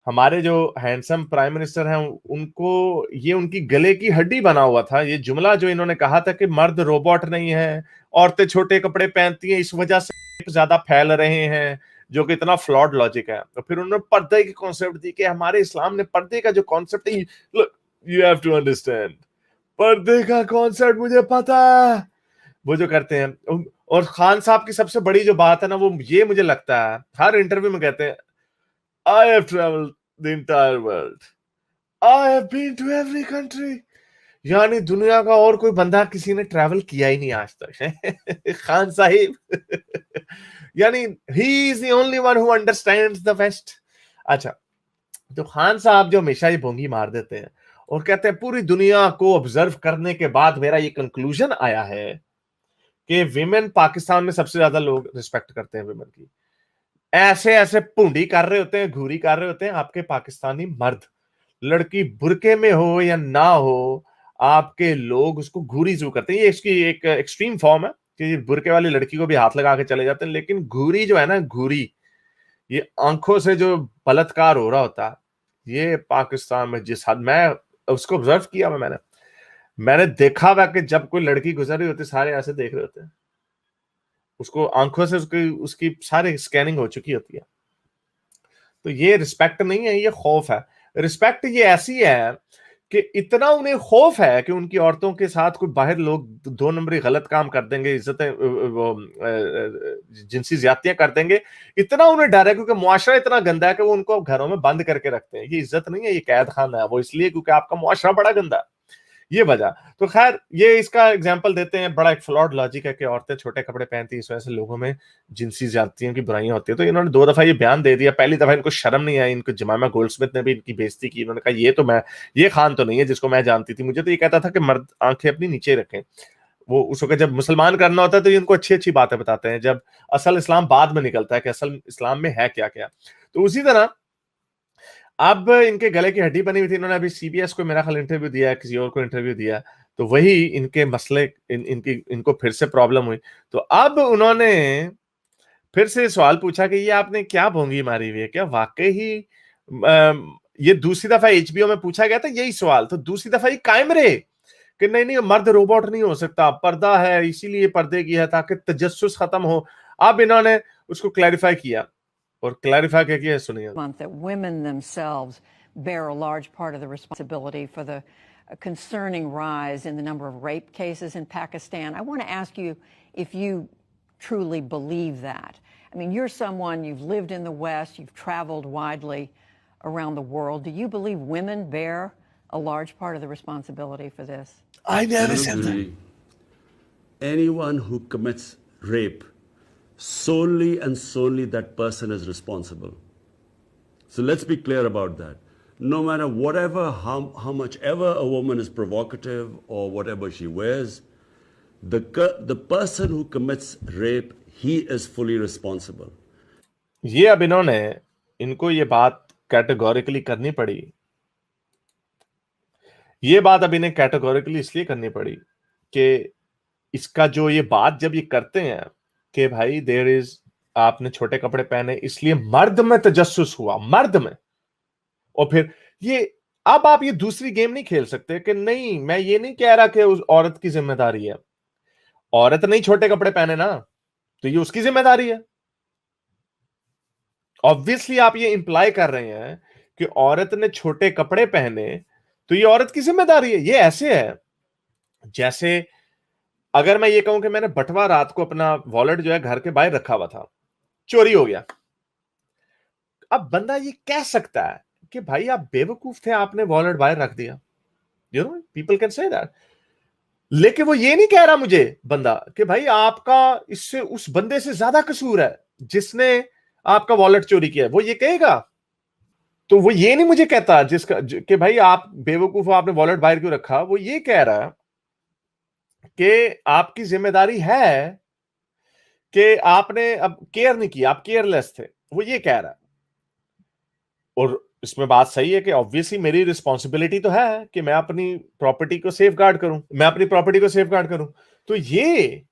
हमारे जो handsome prime minister हैं उनको ये उनकी गले की हड्डी बना हुआ था, ये जुमला जो इन्होंने कहा था कि मर्द रोबोट नहीं है, औरतें छोटे कपड़े पहनती हैं इस वजह से ज्यादा फैल रहे हैं, जो कि इतना फ्लॉड लॉजिक है। तो फिर उन्होंने पर्दे की कॉन्सेप्ट दी कि हमारे इस्लाम ने पर्दे का जो कॉन्सेप्ट है, look you have to understand, पर्दे का कॉन्सेप्ट मुझे पता है, वो जो करते हैं। और खान साहब की सबसे बड़ी जो बात है ना, वो ये मुझे लगता है हर इंटरव्यू में कहते हैं, I have travelled the entire world, I have been to every country. यानी दुनिया का और कोई बंदा किसी ने ट्रैवल किया ही नहीं आज तक। खान साहिब। यानी he is the only one who understands the West. अच्छा, तो खान साहब जो हमेशा ये भोंगी मार देते हैं और कहते हैं पूरी दुनिया को ऑब्जर्व करने के बाद मेरा ये कंक्लूजन आया है कि विमेन पाकिस्तान में सबसे ज्यादा लोग रिस्पेक्ट करते हैं विमेन की। ऐसे ऐसे पूंडी कर रहे होते हैं, घूरी कर रहे होते हैं आपके पाकिस्तानी मर्द, लड़की बुरके में हो या ना हो, आपके लोग उसको घूरी जू करते हैं। ये इसकी एक एक्सट्रीम फॉर्म है कि बुरके वाली लड़की को भी हाथ लगा के चले जाते हैं, लेकिन घूरी जो है ना, घूरी, ये आंखों से जो बलात्कार हो रहा होता है, ये पाकिस्तान में जिस हद, मैं उसको ऑब्जर्व किया, मैंने मैंने देखा हुआ कि जब कोई लड़की गुजर रही होती सारे ऐसे देख रहे होते हैं उसको, आंखों से उसकी उसकी सारी स्कैनिंग हो चुकी होती है। तो ये रिस्पेक्ट नहीं है, ये खौफ है। रिस्पेक्ट ये ऐसी है कि इतना उन्हें खौफ है कि उनकी औरतों के साथ कोई बाहर लोग दो नंबरी गलत काम कर देंगे, इज्जतें जिनसी ज्यादतियां कर देंगे, इतना उन्हें डर है क्योंकि मुआशरा इतना गंदा है कि वो उनको घरों में बंद करके रखते हैं। ये इज्जत नहीं है, ये कैद खाना है। वो इसलिए क्योंकि आपका मुआशरा बड़ा गंदा है, ये वजह। तो खैर ये इसका एग्जाम्पल देते हैं, बड़ा एक फ्लॉड लॉजिक है कि औरतें छोटे कपड़े पहनती हैं इस वजह से लोगों में जिनसी ज्यादतियों की बुराइयां होती है। तो इन्होंने 2 दफा ये बयान दे दिया। पहली दफा इनको शर्म नहीं आई, इनको जमामा गोल्डस्मिथ ने भी इनकी बेइज्जती की। इन्होंने कहा ये तो मैं, ये खान तो नहीं है जिसको मैं जानती थी, मुझे तो ये कहता था कि मर्द आंखें अपनी नीचे रखें। वो उसको जब मुसलमान करना होता है तो ये इनको अच्छी अच्छी बातें बताते हैं, जब असल इस्लाम बाद में निकलता है कि असल इस्लाम में है क्या क्या। तो उसी तरह अब इनके गले की हड्डी बनी हुई थी। इन्होंने अभी सीबीएस को मेरा ख्याल इंटरव्यू दिया है, किसी और को इंटरव्यू दिया, तो वही इनके मसले, इनको फिर से प्रॉब्लम हुई। तो अब उन्होंने फिर से सवाल पूछा कि ये आपने क्या भोंगी मारी हुई है, क्या वाकई ही ये दूसरी दफा एचबीओ में पूछा गया था यही सवाल, तो दूसरी दफा ये कायम रहे कि नहीं नहीं मर्द रोबोट नहीं हो सकता, पर्दा है इसीलिए पर्दे की है ताकि तजस्सुस खत्म हो। अब इन्होंने उसको क्लैरिफाई किया, और क्लैरिफाई क्या किया सुनिए। That women themselves bear a large part of the responsibility for the concerning rise in the number of rape cases in Pakistan. I want to ask you if you truly believe that. I mean, you're someone, you've lived in the West, you've traveled widely around the world. Do you believe women bear a large part of the responsibility for this? I never said that. Anyone who commits rape, solely and solely that person is responsible. So let's be clear about that. No matter whatever, how much ever a woman is provocative or whatever she wears, the person who commits rape, he is fully responsible. ये अब इनको ये बात categorically करनी पड़ी। ये बात अब इन्हें कैटेगोरिकली इसलिए करनी पड़ी कि इसका जो ये बात जब ये करते हैं कि भाई देयर इज, आपने छोटे कपड़े पहने इसलिए मर्द में तजस्सुस हुआ, मर्द में, और फिर ये, अब आप ये दूसरी गेम नहीं खेल सकते कि नहीं मैं ये नहीं कह रहा कि उस औरत की जिम्मेदारी है, औरत नहीं छोटे कपड़े पहने ना तो ये उसकी जिम्मेदारी है। ऑब्वियसली आप ये इंप्लाई कर रहे हैं कि औरत ने छोटे कपड़े पहने तो ये औरत की जिम्मेदारी है। ये ऐसे है जैसे अगर मैं ये कहूं कि मैंने बटवा रात को अपना वॉलेट जो है घर के बाहर रखा हुआ था, चोरी हो गया। अब बंदा ये कह सकता है कि भाई आप बेवकूफ थे, आपने वॉलेट बाहर रख दिया, you know, people can say that. लेकिन वो ये नहीं कह रहा मुझे बंदा कि भाई आपका इससे उस बंदे से ज्यादा कसूर है जिसने आपका वॉलेट चोरी किया है, वो ये कहेगा। तो वो ये नहीं मुझे कहता जिसका कि भाई आप बेवकूफ हो, आपने वॉलेट बाहर क्यों रखा। वो ये कह रहा है कि आपकी जिम्मेदारी है कि आपने अब केयर नहीं किया, आप केयरलेस थे, वो ये कह रहा है। और इसमें बात सही है कि ऑब्वियसली मेरी रिस्पॉन्सिबिलिटी तो है कि मैं अपनी प्रॉपर्टी को सेफ गार्ड करूं, मैं अपनी प्रॉपर्टी को सेफ गार्ड करूं। तो ये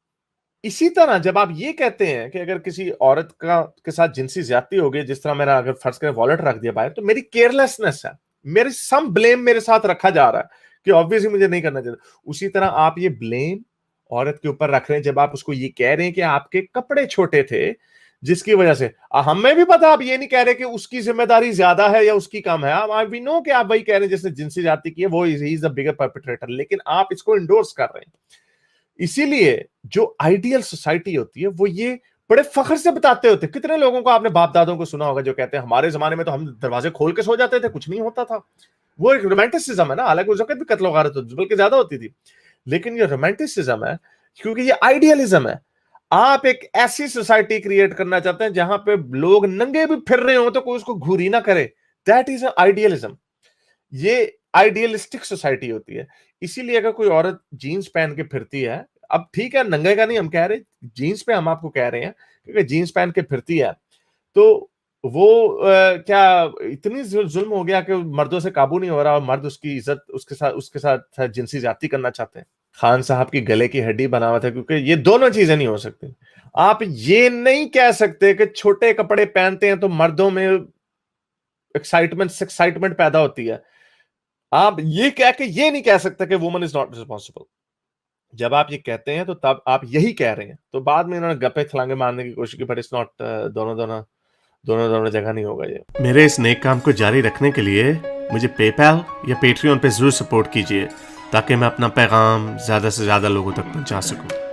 इसी तरह जब आप ये कहते हैं कि अगर किसी औरत का के साथ जिनसी ज्यादती हो गई, जिस तरह मेरा अगर फर्ज करें वॉलेट रख दिया बाहर, तो मेरी केयरलेसनेस है, मेरी सम ब्लेम मेरे साथ रखा जा रहा है कि ऑब्वियसली मुझे नहीं करना चाहिए। उसी तरह आप ये ब्लेम औरत के ऊपर रख रहे हैं जब आप उसको ये कह रहे हैं कि आपके कपड़े छोटे थे जिसकी वजह से, हमें भी पता, आप ये नहीं कह रहे कि उसकी जिम्मेदारी ज्यादा है या उसकी कम है, आप वी नो कि आप वही कह रहे हैं जिसने जिनसी ज्यादती की है वो इज द बिगर परपेट्रेटर, लेकिन आप इसको इंडोर्स कर रहे हैं। इसीलिए जो आइडियल सोसाइटी होती है वो ये बड़े फख्र से बताते होते। कितने लोगों को आपने बाप दादों को सुना होगा जो कहते हैं हमारे जमाने में तो हम दरवाजे खोल के सो जाते थे, कुछ नहीं होता था। वो एक रोमांटिसिज्म है ना, हालांकि उस वक्त भी कत्ल वगारत बल्कि ज्यादा होती थी, लेकिन ये रोमांटिसिज्म है क्योंकि ये आइडियलिज्म है। आप एक ऐसी सोसाइटी क्रिएट करना चाहते हैं जहां पे लोग नंगे भी फिर रहे हो तो कोई उसको घूरी ना करे, दैट इज आइडियलिज्म। ये आइडियलिस्टिक सोसाइटी होती है। इसीलिए अगर कोई औरत जीन्स पहन के फिरती है, अब ठीक है नंगे का नहीं हम कह रहे, जीन्स पे हम आपको कह रहे हैं क्योंकि जीन्स पहन के फिरती है तो वो क्या इतनी जुल्म हो गया कि मर्दों से काबू नहीं हो रहा और मर्द उसकी इज्जत उसके साथ जिनसी ज्यादती करना चाहते हैं। खान साहब की गले की हड्डी बनावट है, क्योंकि ये दोनों चीजें नहीं हो सकती। आप ये नहीं कह सकते कि छोटे कपड़े पहनते हैं तो मर्दों में एक्साइटमेंट पैदा होती है। आप ये कह के ये नहीं कह सकते कि वुमन इज नॉट रिस्पॉन्सिबल। जब आप ये कहते हैं तो तब आप यही कह रहे हैं, तो बाद में इन्होंने गप्पे छलांगे मारने की कोशिश की, बट इट्स नॉट, दोनों जगह नहीं होगा ये। मेरे इस नेक काम को जारी रखने के लिए मुझे पेपैल या पेट्रियन पे जरूर सपोर्ट कीजिए ताकि मैं अपना पैगाम ज्यादा से ज्यादा लोगों तक पहुंचा सकूं।